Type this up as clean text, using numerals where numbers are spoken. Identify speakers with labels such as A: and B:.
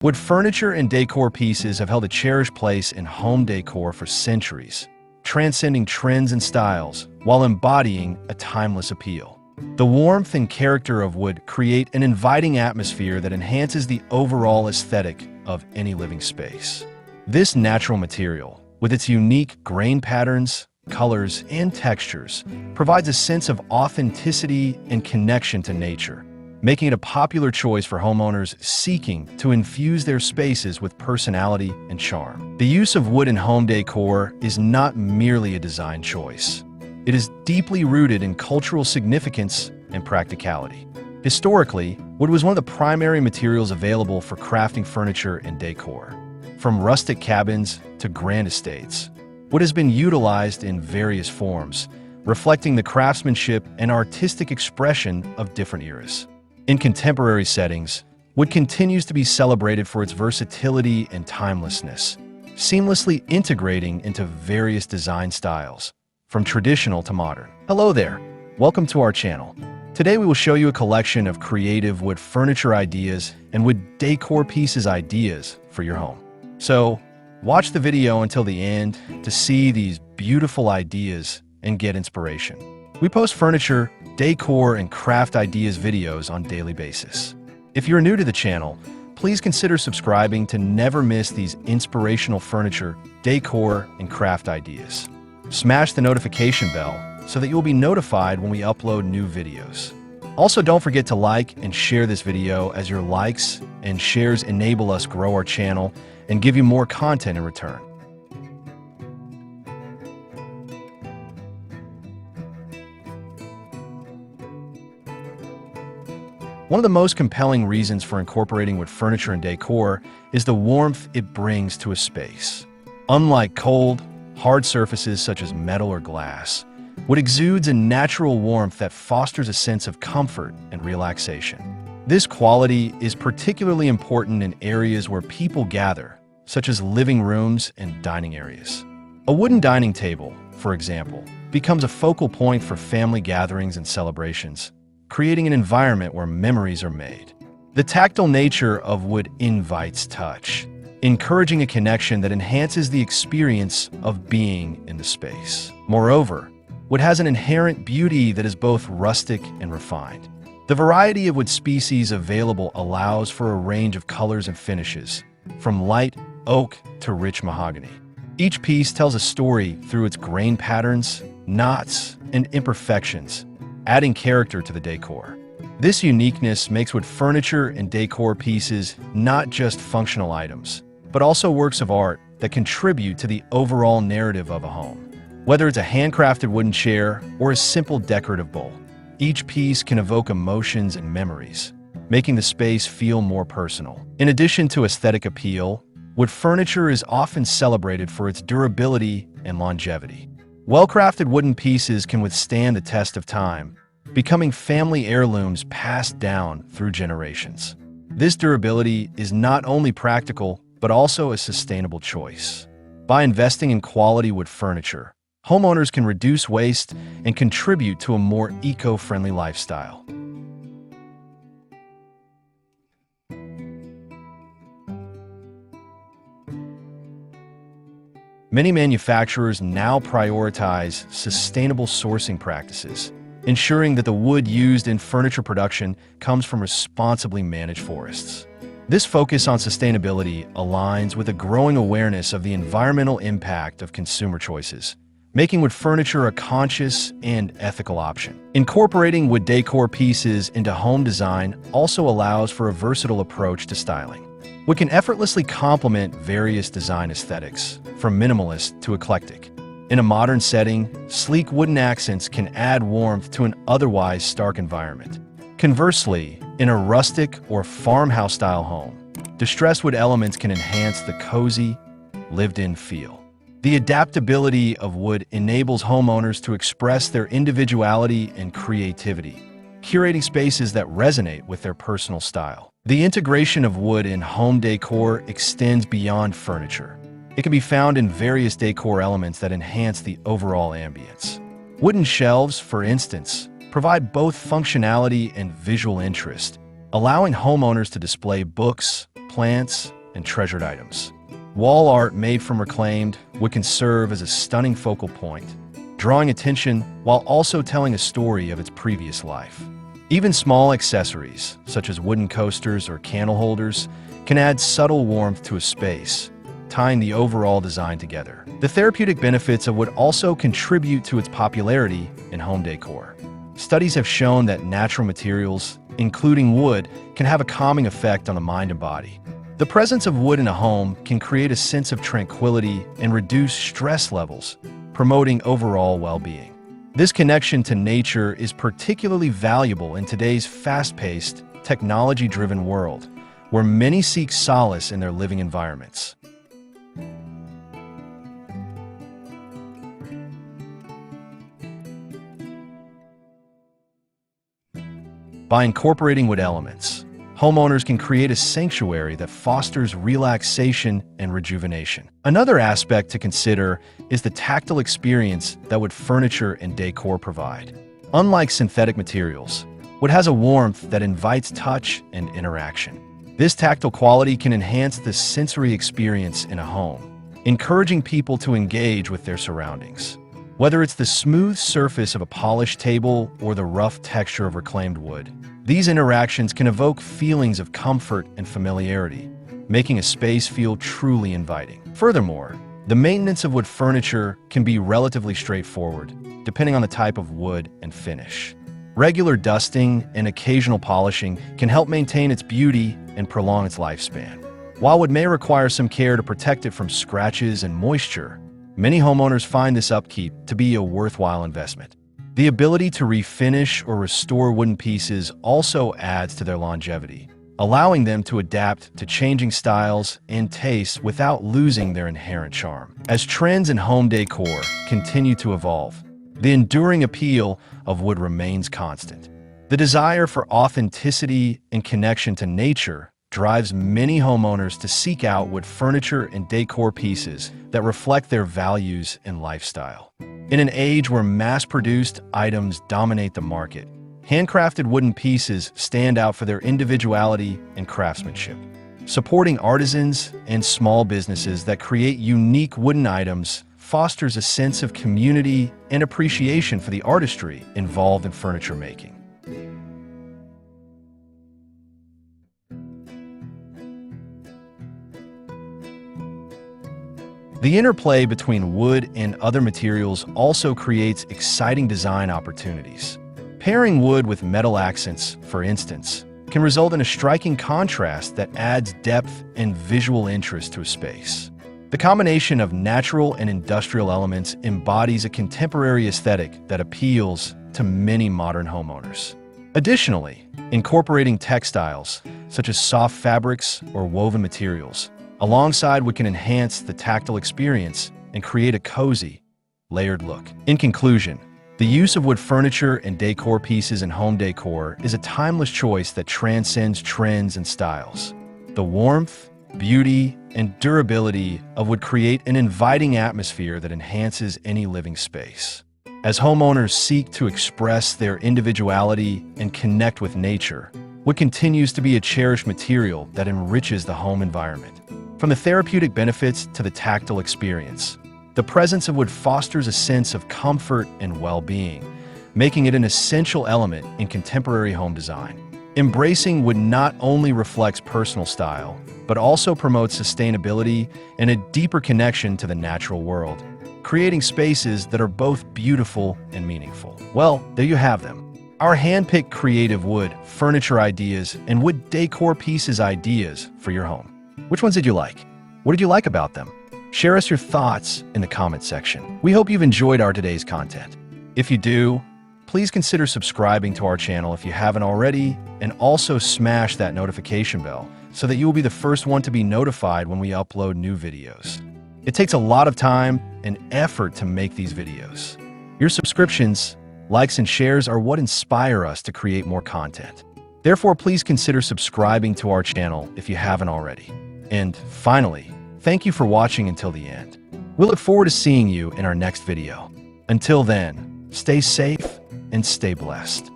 A: Wood furniture and decor pieces have held a cherished place in home decor for centuries, transcending trends and styles while embodying a timeless appeal. The warmth and character of wood create an inviting atmosphere that enhances the overall aesthetic of any living space. This natural material, with its unique grain patterns, colors, and textures, provides a sense of authenticity and connection to nature, making it a popular choice for homeowners seeking to infuse their spaces with personality and charm. The use of wood in home decor is not merely a design choice. It is deeply rooted in cultural significance and practicality. Historically, wood was one of the primary materials available for crafting furniture and decor. From rustic cabins to grand estates, wood has been utilized in various forms, reflecting the craftsmanship and artistic expression of different eras. In contemporary settings, wood continues to be celebrated for its versatility and timelessness, seamlessly integrating into various design styles, from traditional to modern. Hello there, welcome to our channel. Today we will show you a collection of creative wood furniture ideas and wood decor pieces ideas for your home. So, watch the video until the end to see these beautiful ideas and get inspiration. We post furniture, decor, and craft ideas videos on a daily basis. If you're new to the channel, please consider subscribing to never miss these inspirational furniture, decor, and craft ideas. Smash the notification bell so that you'll be notified when we upload new videos. Also, don't forget to like and share this video, as your likes and shares enable us grow our channel and give you more content in return. One of the most compelling reasons for incorporating wood furniture and decor is the warmth it brings to a space. Unlike cold, hard surfaces such as metal or glass, wood exudes a natural warmth that fosters a sense of comfort and relaxation. This quality is particularly important in areas where people gather, such as living rooms and dining areas. A wooden dining table, for example, becomes a focal point for family gatherings and celebrations, creating an environment where memories are made. The tactile nature of wood invites touch, encouraging a connection that enhances the experience of being in the space. Moreover, wood has an inherent beauty that is both rustic and refined. The variety of wood species available allows for a range of colors and finishes, from light oak to rich mahogany. Each piece tells a story through its grain patterns, knots, and imperfections, adding character to the decor. This uniqueness makes wood furniture and decor pieces not just functional items, but also works of art that contribute to the overall narrative of a home. Whether it's a handcrafted wooden chair or a simple decorative bowl, each piece can evoke emotions and memories, making the space feel more personal. In addition to aesthetic appeal, wood furniture is often celebrated for its durability and longevity. Well-crafted wooden pieces can withstand the test of time, becoming family heirlooms passed down through generations. This durability is not only practical, but also a sustainable choice. By investing in quality wood furniture, homeowners can reduce waste and contribute to a more eco-friendly lifestyle. Many manufacturers now prioritize sustainable sourcing practices, ensuring that the wood used in furniture production comes from responsibly managed forests. This focus on sustainability aligns with a growing awareness of the environmental impact of consumer choices, making wood furniture a conscious and ethical option. Incorporating wood decor pieces into home design also allows for a versatile approach to styling. Wood can effortlessly complement various design aesthetics, from minimalist to eclectic. In a modern setting, sleek wooden accents can add warmth to an otherwise stark environment. Conversely, in a rustic or farmhouse-style home, distressed wood elements can enhance the cozy, lived-in feel. The adaptability of wood enables homeowners to express their individuality and creativity, curating spaces that resonate with their personal style. The integration of wood in home decor extends beyond furniture. It can be found in various decor elements that enhance the overall ambience. Wooden shelves, for instance, provide both functionality and visual interest, allowing homeowners to display books, plants and treasured items. Wall art made from reclaimed wood can serve as a stunning focal point, drawing attention while also telling a story of its previous life. Even small accessories, such as wooden coasters or candle holders, can add subtle warmth to a space, tying the overall design together. The therapeutic benefits of wood also contribute to its popularity in home decor. Studies have shown that natural materials, including wood, can have a calming effect on the mind and body. The presence of wood in a home can create a sense of tranquility and reduce stress levels, promoting overall well-being. This connection to nature is particularly valuable in today's fast-paced, technology-driven world, where many seek solace in their living environments. By incorporating wood elements, homeowners can create a sanctuary that fosters relaxation and rejuvenation. Another aspect to consider is the tactile experience that wood furniture and decor provide. Unlike synthetic materials, wood has a warmth that invites touch and interaction. This tactile quality can enhance the sensory experience in a home, encouraging people to engage with their surroundings. Whether it's the smooth surface of a polished table or the rough texture of reclaimed wood, these interactions can evoke feelings of comfort and familiarity, making a space feel truly inviting. Furthermore, the maintenance of wood furniture can be relatively straightforward, depending on the type of wood and finish. Regular dusting and occasional polishing can help maintain its beauty and prolong its lifespan. While wood may require some care to protect it from scratches and moisture, many homeowners find this upkeep to be a worthwhile investment. The ability to refinish or restore wooden pieces also adds to their longevity, allowing them to adapt to changing styles and tastes without losing their inherent charm. As trends in home decor continue to evolve, the enduring appeal of wood remains constant. The desire for authenticity and connection to nature drives many homeowners to seek out wood furniture and decor pieces that reflect their values and lifestyle. In an age where mass-produced items dominate the market, handcrafted wooden pieces stand out for their individuality and craftsmanship. Supporting artisans and small businesses that create unique wooden items fosters a sense of community and appreciation for the artistry involved in furniture making. The interplay between wood and other materials also creates exciting design opportunities. Pairing wood with metal accents, for instance, can result in a striking contrast that adds depth and visual interest to a space. The combination of natural and industrial elements embodies a contemporary aesthetic that appeals to many modern homeowners. Additionally, incorporating textiles, such as soft fabrics or woven materials, alongside what can enhance the tactile experience and create a cozy, layered look. In conclusion, the use of wood furniture and decor pieces in home decor is a timeless choice that transcends trends and styles. The warmth, beauty, and durability of wood create an inviting atmosphere that enhances any living space. As homeowners seek to express their individuality and connect with nature, wood continues to be a cherished material that enriches the home environment. From the therapeutic benefits to the tactile experience, the presence of wood fosters a sense of comfort and well-being, making it an essential element in contemporary home design. Embracing wood not only reflects personal style, but also promotes sustainability and a deeper connection to the natural world, creating spaces that are both beautiful and meaningful. Well, there you have them. Our hand-picked creative wood furniture ideas and wood decor pieces ideas for your home. Which ones did you like? What did you like about them? Share us your thoughts in the comment section. We hope you've enjoyed our today's content. If you do, please consider subscribing to our channel if you haven't already, and also smash that notification bell so that you will be the first one to be notified when we upload new videos. It takes a lot of time and effort to make these videos. Your subscriptions, likes, and shares are what inspire us to create more content. Therefore, please consider subscribing to our channel if you haven't already. And finally, thank you for watching until the end. We look forward to seeing you in our next video. Until then, stay safe and stay blessed.